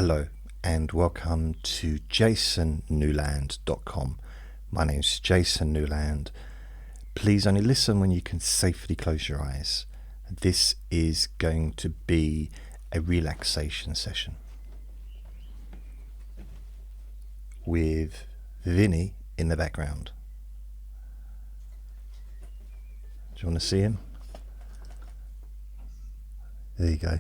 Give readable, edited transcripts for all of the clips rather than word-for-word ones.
Hello and welcome to jasonnewland.com. My name's Jason Newland. Please only listen when you can safely close your eyes. This is going to be a relaxation session with Vinny in the background. Do you want to see him? There you go.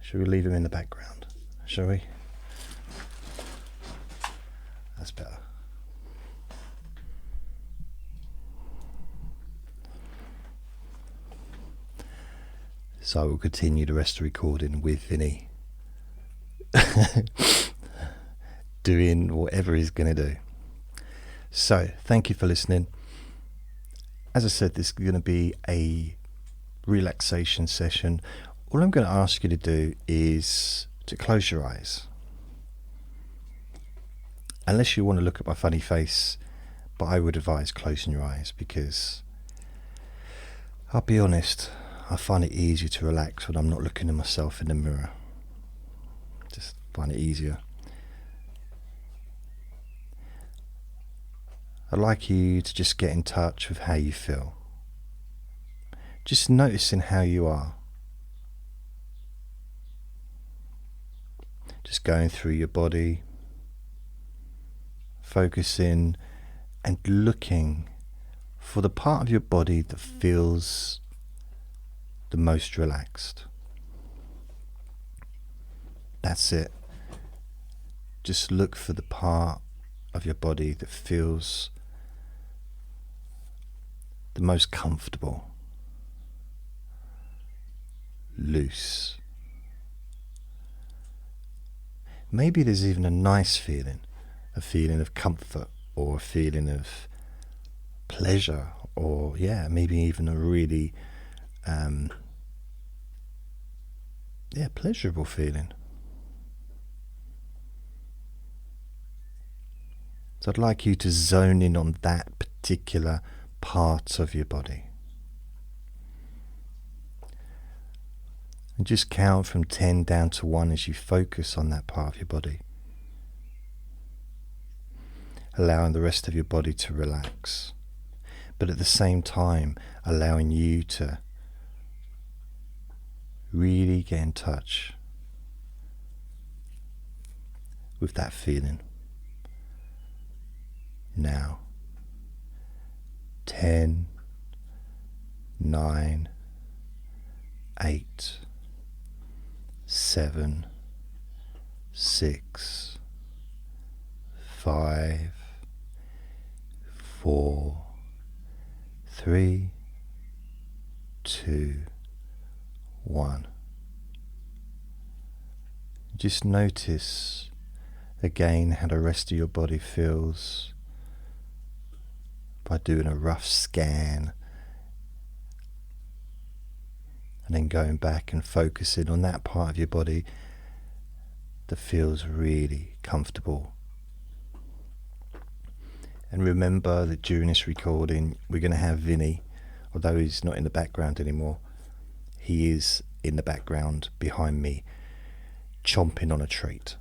Should we leave him in the background? Shall we? That's better. So I will continue the rest of the recording with Vinny doing whatever he's going to do. So thank you for listening. As I said, this is going to be a relaxation session. All I'm going to ask you to do is to close your eyes. Unless you want to look at my funny face, but I would advise closing your eyes because I'll be honest, I find it easier to relax when I'm not looking at myself in the mirror. Just find it easier. I'd like you to just get in touch with how you feel. Just noticing how you are. Just going through your body, focusing and looking for the part of your body that feels the most relaxed. That's it. Just look for the part of your body that feels the most comfortable, loose. Maybe there's even a nice feeling, a feeling of comfort or a feeling of pleasure, or maybe even a really pleasurable feeling. So I'd like you to zone in on that particular part of your body. And just count from 10 down to 1 as you focus on that part of your body. Allowing the rest of your body to relax. But at the same time, allowing you to really get in touch with that feeling. Now, 10, 9, 8, 7, 6, 5, 4, 3, 2, 1. Just notice again how the rest of your body feels by doing a rough scan and then going back and focusing on that part of your body that feels really comfortable. And remember that during this recording we're going to have Vinny, although he's not in the background anymore, he is in the background behind me chomping on a treat.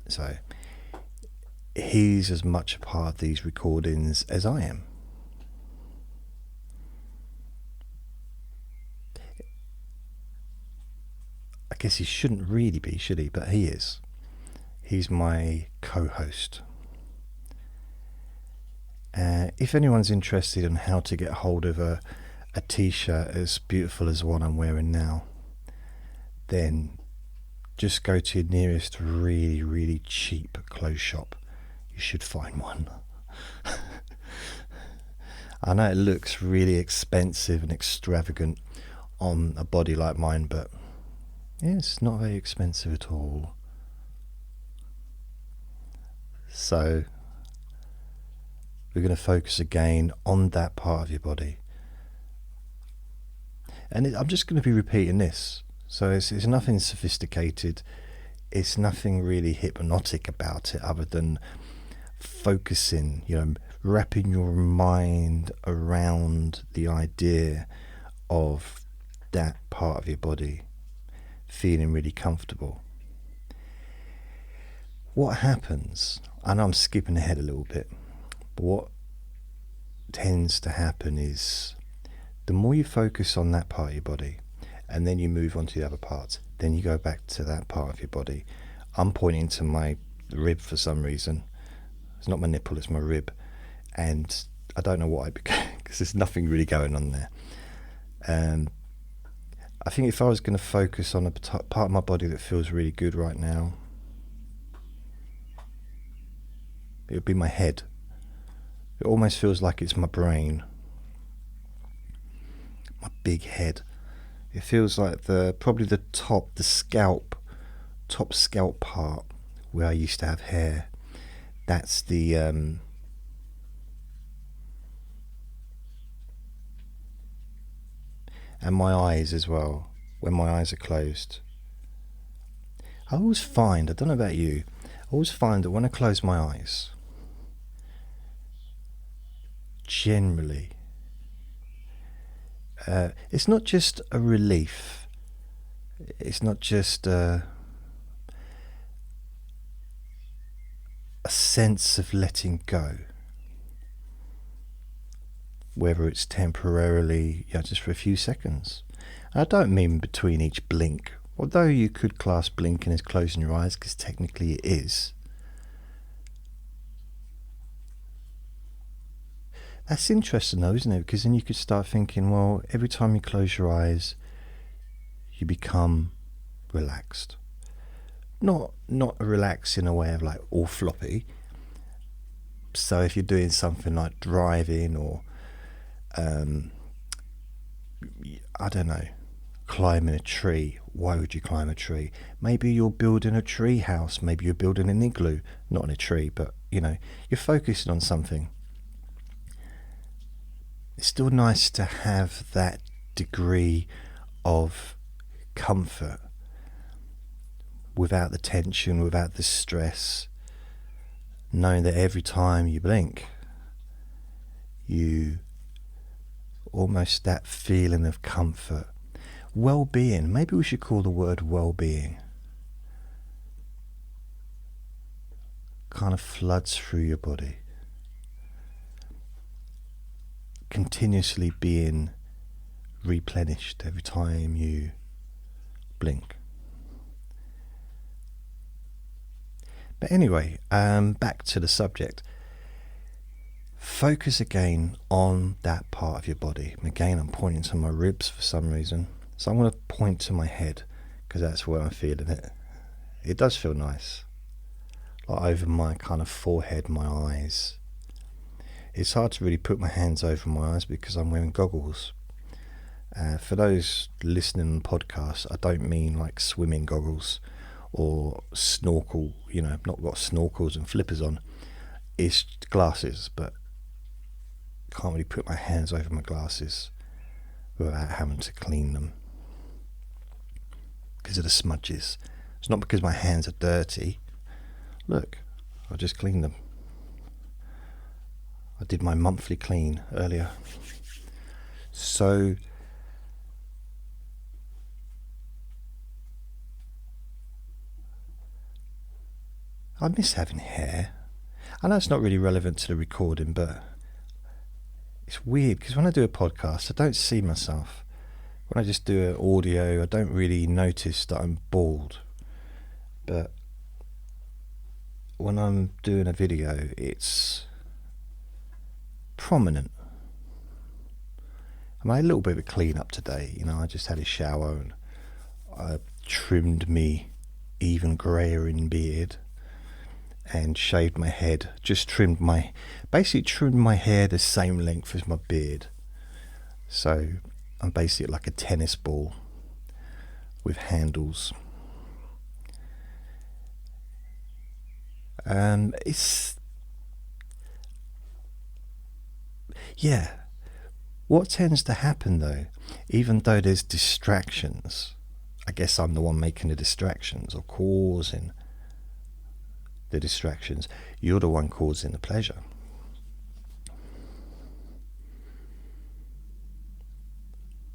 So he's as much a part of these recordings as I am. I guess he shouldn't really be, should he? But he is. He's my co-host. If anyone's interested in how to get hold of a t-shirt as beautiful as the one I'm wearing now, then just go to your nearest really, really cheap clothes shop. You should find one. I know it looks really expensive and extravagant on a body like mine, but it's not very expensive at all. So we're going to focus again on that part of your body. And I'm just going to be repeating this. So it's nothing sophisticated. It's nothing really hypnotic about it other than focusing, wrapping your mind around the idea of that part of your body feeling really comfortable. What happens, and I'm skipping ahead a little bit, but what tends to happen is the more you focus on that part of your body and then you move on to the other parts, then you go back to that part of your body. I'm pointing to my rib for some reason. It's not my nipple, it's my rib. And I don't know why, because there's nothing really going on there. I think if I was going to focus on a part of my body that feels really good right now, it would be my head. It almost feels like it's my brain, my big head. It feels like probably the top scalp part where I used to have hair. That's the and my eyes as well, when my eyes are closed. I always find, I don't know about you, I always find that when I close my eyes, generally, it's not just a relief, it's not just a sense of letting go, whether it's temporarily, just for a few seconds. I don't mean between each blink, although you could class blinking as closing your eyes, because technically it is. That's interesting though, isn't it? Because then you could start thinking, well, every time you close your eyes, you become relaxed. Not relaxed in a way of like all floppy. So if you're doing something like driving or I don't know, climbing a tree. Why would you climb a tree? Maybe you're building a tree house. Maybe you're building an igloo. Not in a tree, but you're focusing on something. It's still nice to have that degree of comfort without the tension, without the stress, knowing that every time you blink, you almost that feeling of comfort, well-being. Maybe we should call the word well-being. Kind of floods through your body, continuously being replenished every time you blink. But anyway, back to the subject. Focus again on that part of your body. Again, I'm pointing to my ribs for some reason. So I'm going to point to my head, because that's where I'm feeling it. It does feel nice. Like over my kind of forehead, my eyes. It's hard to really put my hands over my eyes because I'm wearing goggles. For those listening on the podcast, I don't mean like swimming goggles or snorkel, I've not got snorkels and flippers on. It's glasses, but can't really put my hands over my glasses without having to clean them because of the smudges. It's not because my hands are dirty. Look, I just cleaned them. I did my monthly clean earlier. So I miss having hair. I know it's not really relevant to the recording, but it's weird because when I do a podcast, I don't see myself. When I just do an audio, I don't really notice that I'm bald. But when I'm doing a video, it's prominent. I made a little bit of a clean up today. I just had a shower and I trimmed me even greyer in beard and shaved my head. Basically trimmed my hair the same length as my beard. So I'm basically like a tennis ball with handles. What tends to happen though, even though there's distractions, I guess I'm the one making the distractions or causing the distractions. You're the one causing the pleasure.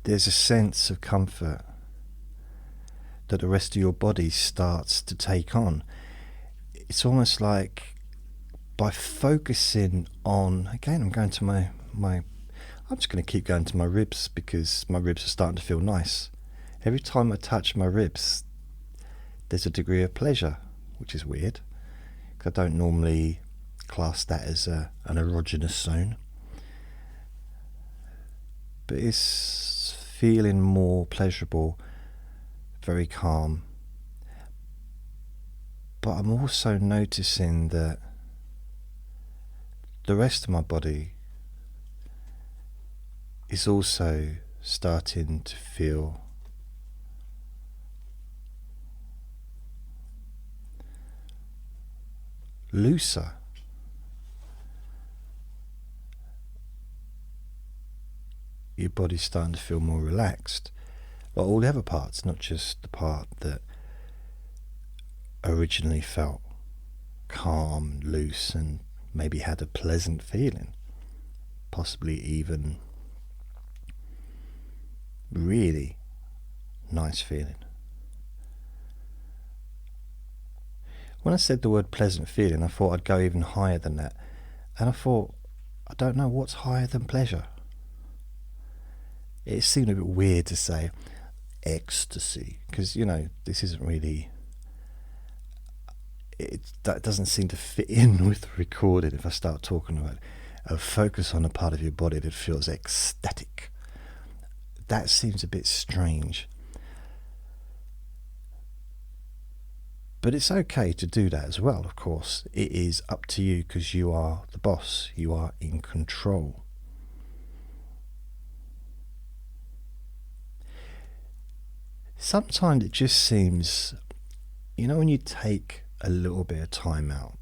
There's a sense of comfort. that the rest of your body starts to take on. It's almost like by focusing on, again, I'm going to my I'm just going to keep going to my ribs because my ribs are starting to feel nice. Every time I touch my ribs, there's a degree of pleasure, which is weird, because I don't normally class that as an erogenous zone. But it's feeling more pleasurable, very calm. But I'm also noticing that the rest of my body is also starting to feel looser. Your body's starting to feel more relaxed. But all the other parts, not just the part that originally felt calm, loose, and maybe had a pleasant feeling, possibly even really nice feeling. When I said the word pleasant feeling, I thought I'd go even higher than that, and I thought, I don't know what's higher than pleasure. It seemed a bit weird to say ecstasy, because, you know, this isn't really, that doesn't seem to fit in with the recording. If I start talking about a focus on a part of your body that feels ecstatic, that seems a bit strange. But it's okay to do that as well, of course. It is up to you, because you are the boss. You are in control. Sometimes it just seems, you know, when you take a little bit of time out,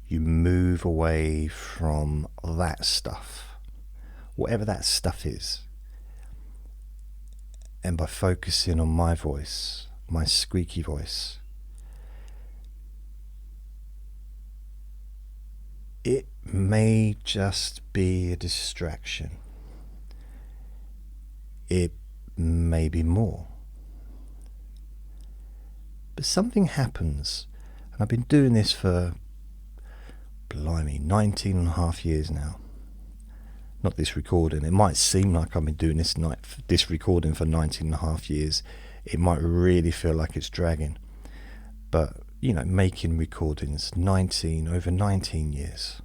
you move away from that stuff, whatever that stuff is, and by focusing on my voice, my squeaky voice, it may just be a distraction. It may be more. But something happens, and I've been doing this for, blimey, 19 and a half years now. Not this recording. It might seem like I've been doing this recording for 19 and a half years. It might really feel like it's dragging. But, you know, making recordings, over 19 years.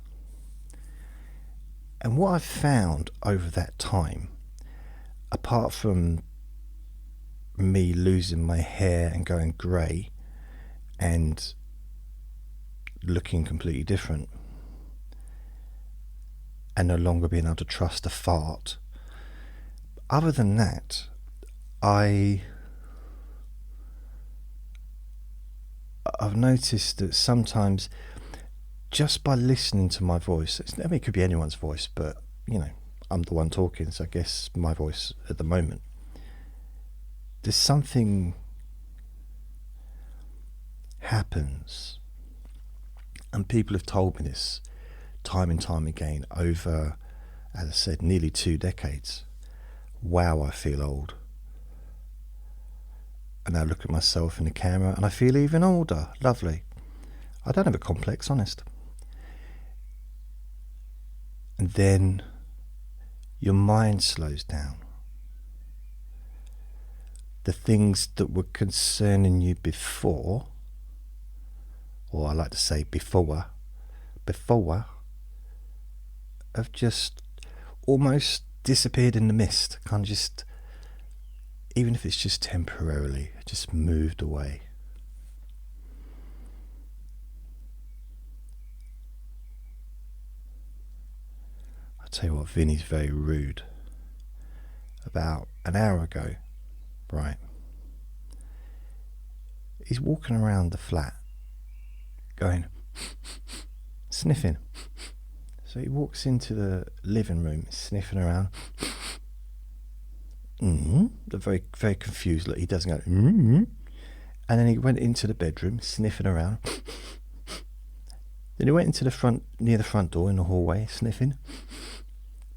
And what I've found over that time, apart from me losing my hair and going grey and looking completely different, and no longer being able to trust a fart, other than that, I've noticed that sometimes just by listening to my voice, I mean, it could be anyone's voice, but, you know, I'm the one talking, so I guess my voice at the moment, there's something happens. And people have told me this time and time again over, as I said, nearly 2 decades. Wow, I feel old. And I look at myself in the camera and I feel even older. Lovely. I don't have a complex, honest. And then your mind slows down. The things that were concerning you before, or I like to say before, have just almost disappeared in the mist. Kind of just, even if it's just temporarily, just moved away. I'll tell you what, Vinny's very rude. About an hour ago, right, he's walking around the flat going sniffing. So he walks into the living room sniffing around, very, very confused. Look, he doesn't go and then he went into the bedroom sniffing around. Then he went into the front, near the front door in the hallway, sniffing.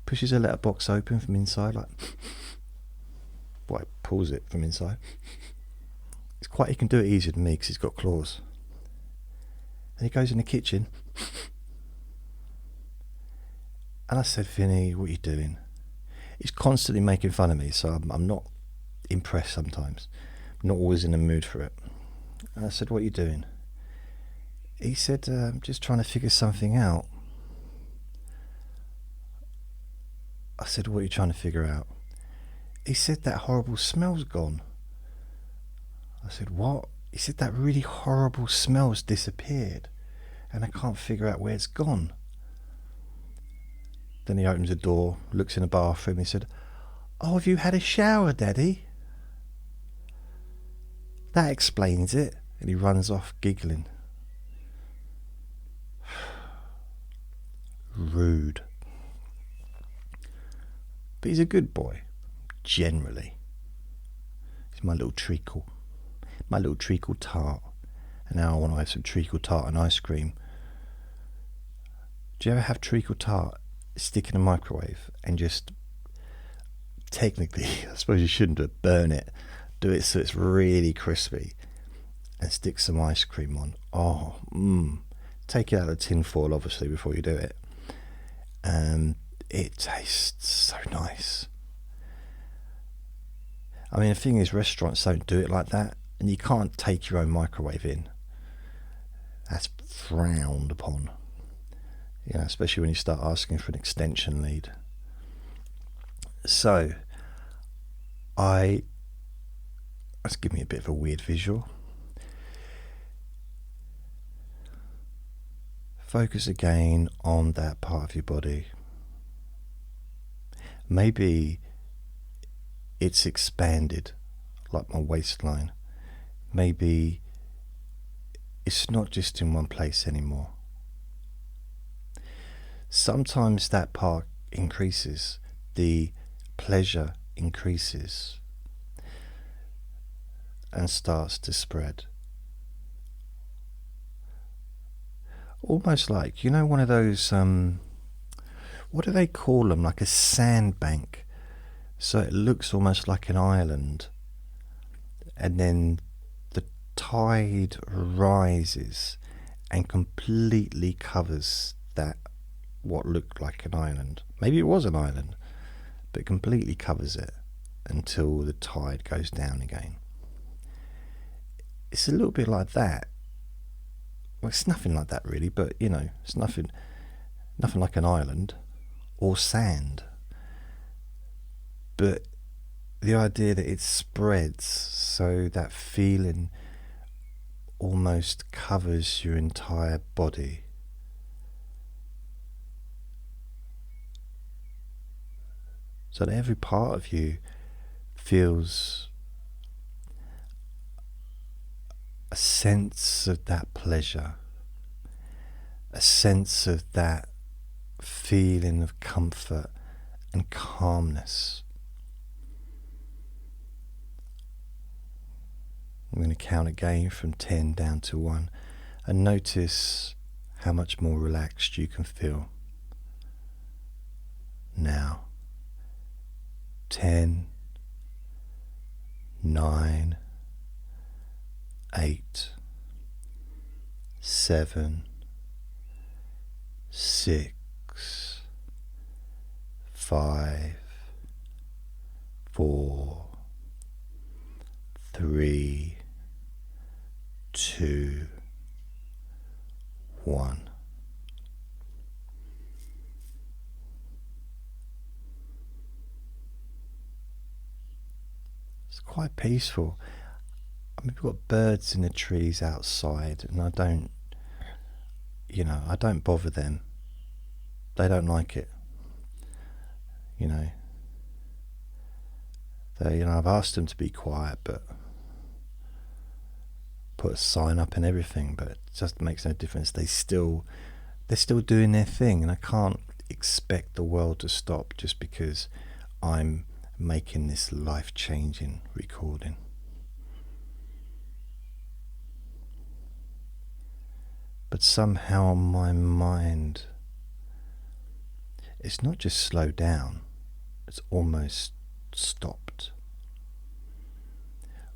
Pushes a letterbox open from inside, like, pulls it from inside. He can do it easier than me because he's got claws. And he goes in the kitchen. And I said, Vinny, what are you doing? He's constantly making fun of me, so I'm not impressed sometimes. I'm not always in the mood for it. And I said, what are you doing? He said, I'm just trying to figure something out. I said, what are you trying to figure out? He said, that horrible smell's gone. I said, what? He said, that really horrible smell's disappeared, and I can't figure out where it's gone. Then he opens the door, looks in the bathroom. He said, oh, have you had a shower, Daddy? That explains it. And he runs off giggling. Rude. But he's a good boy, generally. He's my little treacle. My little treacle tart. And now I want to have some treacle tart and ice cream. Do you ever have treacle tart, stick in a microwave and just, technically, I suppose you shouldn't do it, burn it, do it so it's really crispy, and stick some ice cream on? Oh, take it out of the tin foil, obviously, before you do it. It tastes so nice. I mean, the thing is, restaurants don't do it like that, and you can't take your own microwave in. That's frowned upon. You know, especially when you start asking for an extension lead. So, let's give me a bit of a weird visual. Focus again on that part of your body. Maybe it's expanded, like my waistline. Maybe it's not just in one place anymore. Sometimes that part increases, the pleasure increases and starts to spread. Almost like, one of those, what do they call them? Like a sandbank. So it looks almost like an island. And then the tide rises and completely covers that, what looked like an island. Maybe it was an island, but it completely covers it until the tide goes down again. It's a little bit like that. Well, it's nothing like that really, but it's nothing like an island or sand. But the idea that it spreads so that feeling almost covers your entire body. So that every part of you feels a sense of that pleasure, a sense of that feeling of comfort and calmness. I'm going to count again from 10 down to 1 and notice how much more relaxed you can feel. Now, 10, 9, 8, 7, 6, 5, 4, 3, 2, 1. It's quite peaceful. I mean, we've got birds in the trees outside, and I don't bother them. They don't like it. I've asked them to be quiet, but put a sign up and everything, but it just makes no difference. They're still doing their thing, and I can't expect the world to stop just because I'm making this life-changing recording. But somehow my mind, it's not just slowed down, it's almost stopped.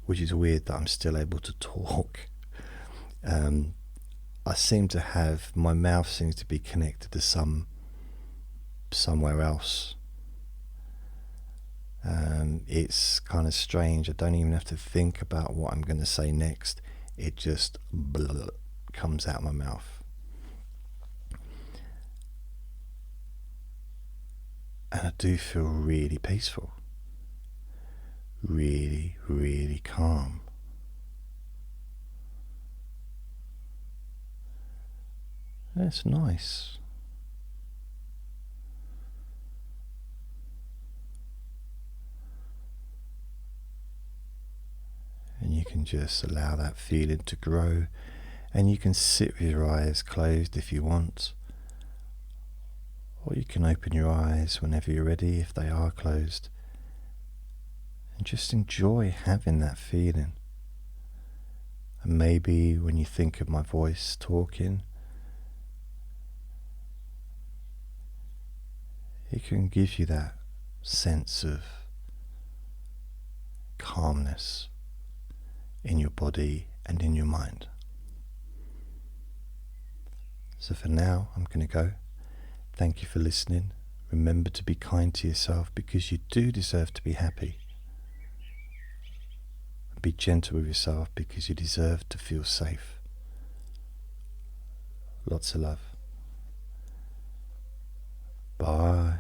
which is weird that I'm still able to talk. I seem to have, my mouth seems to be connected to somewhere else. It's kind of strange. I don't even have to think about what I'm going to say next. It just comes out of my mouth. And I do feel really peaceful. Really, really calm. That's nice. And you can just allow that feeling to grow, and you can sit with your eyes closed if you want, or you can open your eyes whenever you're ready if they are closed, and just enjoy having that feeling. And maybe when you think of my voice talking, it can give you that sense of calmness in your body and in your mind. So for now, I'm going to go. Thank you for listening. Remember to be kind to yourself, because you do deserve to be happy. Be gentle with yourself, because you deserve to feel safe. Lots of love. Bye.